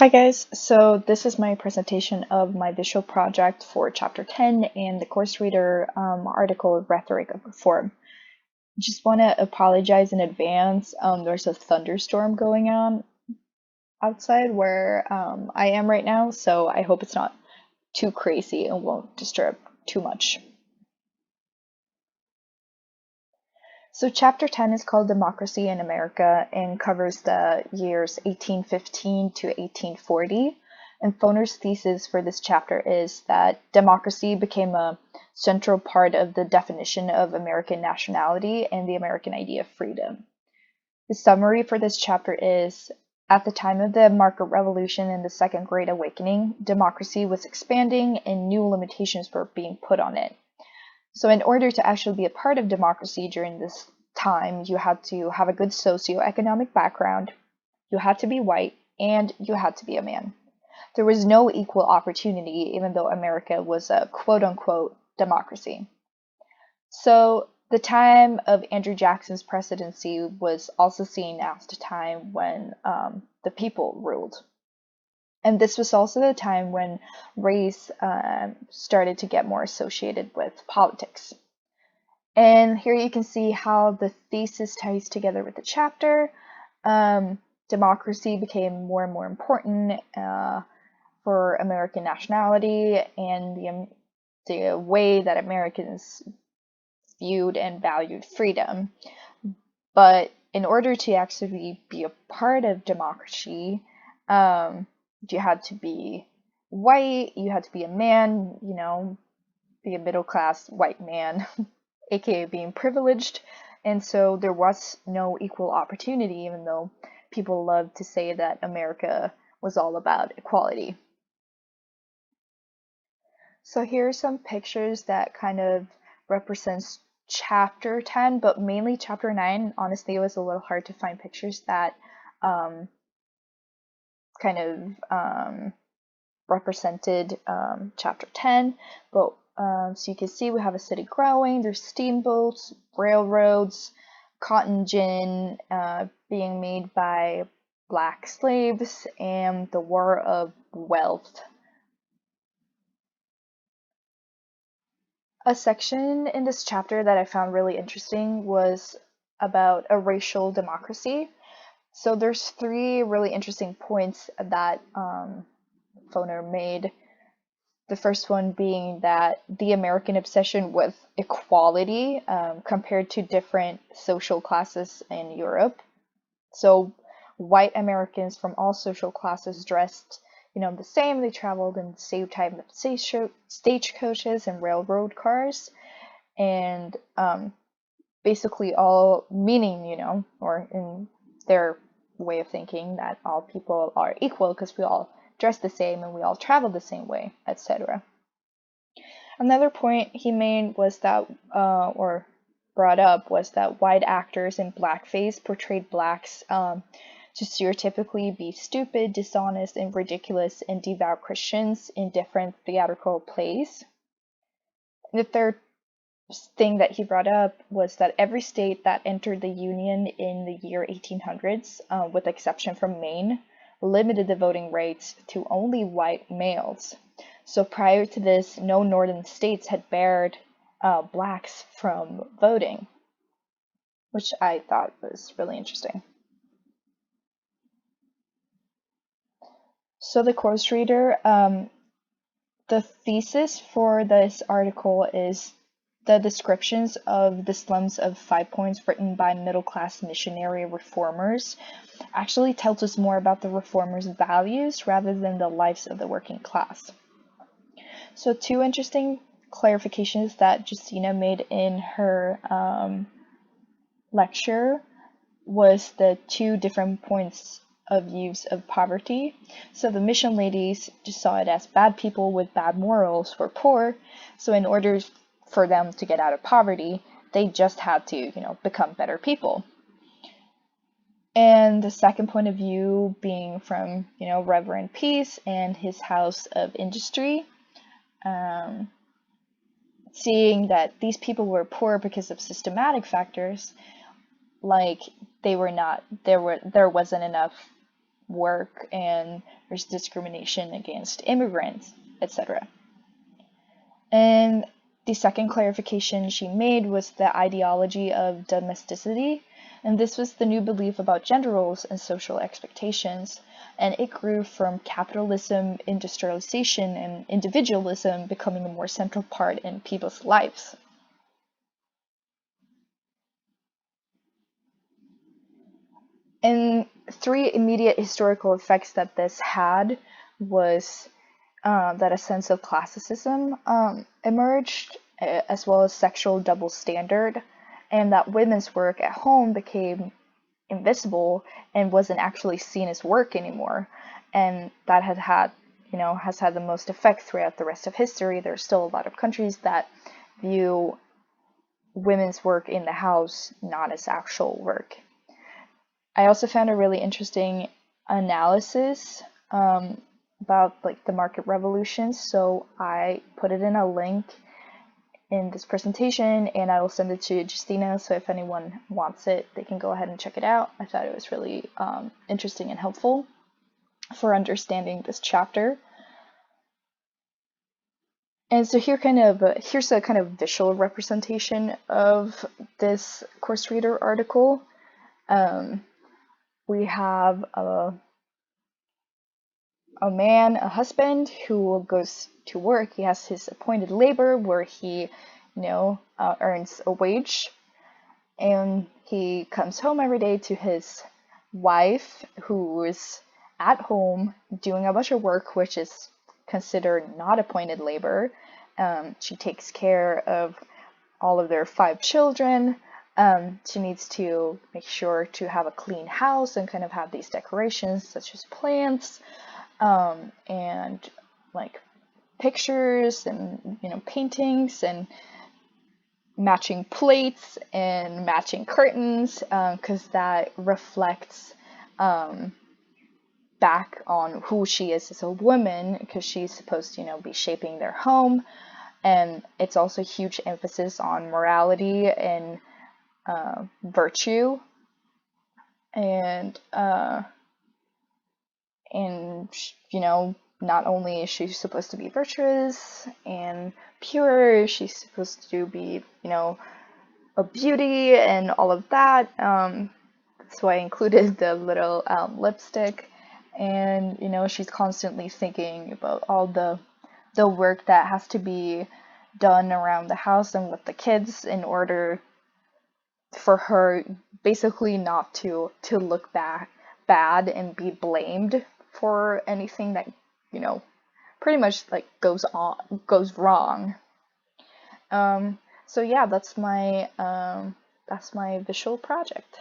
Hi guys, so this is my presentation of my visual project for chapter 10 and the course reader article Rhetoric of Reform. Just want to apologize in advance. There's a thunderstorm going on outside where I am right now, so I hope it's not too crazy and won't disturb too much. So chapter 10 is called Democracy in America and covers the years 1815 to 1840. And Foner's thesis for this chapter is that democracy became a central part of the definition of American nationality and the American idea of freedom. The summary for this chapter is, at the time of the Market Revolution and the Second Great Awakening, democracy was expanding and new limitations were being put on it. So in order to actually be a part of democracy during this time, you had to have a good socioeconomic background, you had to be white, and you had to be a man. There was no equal opportunity, even though America was a quote-unquote democracy. So the time of Andrew Jackson's presidency was also seen as the time when the people ruled. And this was also the time when race started to get more associated with politics. And here you can see how the thesis ties together with the chapter. Democracy became more and more important for American nationality and the way that Americans viewed and valued freedom. But in order to actually be a part of democracy, you had to be white, you had to be a man, be a middle class white man, aka being privileged. And so there was no equal opportunity, even though people love to say that America was all about equality. So here are some pictures that kind of represents chapter 10, but mainly chapter 9. Honestly, it was a little hard to find pictures that kind of represented chapter 10, but so you can see we have a city growing, there's steamboats, railroads, cotton gin being made by black slaves, and the war of wealth. A section in this chapter that I found really interesting was about a racial democracy. So there's three really interesting points that Foner made. The first one being that the American obsession with equality compared to different social classes in Europe. So white Americans from all social classes dressed, the same. They traveled in the same type of stagecoaches and railroad cars, and basically all meaning, or in their way of thinking, that all people are equal because we all dress the same and we all travel the same way, etc. Another point he made was that, or brought up, was that white actors in blackface portrayed blacks to stereotypically be stupid, dishonest, and ridiculous and devout Christians in different theatrical plays. The third thing that he brought up was that every state that entered the Union in the year 1800s, with exception from Maine, limited the voting rights to only white males. So prior to this, no northern states had barred blacks from voting, which I thought was really interesting. So the course reader, the thesis for this article is the descriptions of the slums of 5 Points written by middle-class missionary reformers actually tells us more about the reformers' values rather than the lives of the working class. So two interesting clarifications that Justina made in her lecture was the two different points of views of poverty. So the mission ladies just saw it as bad people with bad morals were poor. So in order for them to get out of poverty, they just had to, become better people. And the second point of view being from, Reverend Peace and his House of Industry, seeing that these people were poor because of systematic factors, like there wasn't enough work, and there's discrimination against immigrants, etc. And the second clarification she made was the ideology of domesticity, and this was the new belief about gender roles and social expectations, and it grew from capitalism, industrialization, and individualism becoming a more central part in people's lives. And three immediate historical effects that this had was that a sense of classicism emerged, as well as sexual double standard, and that women's work at home became invisible and wasn't actually seen as work anymore. And that has had the most effect throughout the rest of history. There's still a lot of countries that view women's work in the house not as actual work. I also found a really interesting analysis about like the market revolution, so I put it in a link in this presentation, and I will send it to Justina, so if anyone wants it, they can go ahead and check it out. I thought it was really interesting and helpful for understanding this chapter. And so here's a kind of visual representation of this course reader article. We have a man, a husband, who goes to work. He has his appointed labor where he, earns a wage, and he comes home every day to his wife, who is at home doing a bunch of work, which is considered not appointed labor. She takes care of all of their 5 children. She needs to make sure to have a clean house and kind of have these decorations such as plants, and like pictures and paintings and matching plates and matching curtains, because that reflects back on who she is as a woman, because she's supposed to be shaping their home. And it's also a huge emphasis on morality and virtue, and not only is she supposed to be virtuous and pure, she's supposed to be a beauty and all of that. So I included the little lipstick, and she's constantly thinking about all the work that has to be done around the house and with the kids in order for her basically not to look bad and be blamed for anything that pretty much like goes wrong. So yeah, that's my visual project.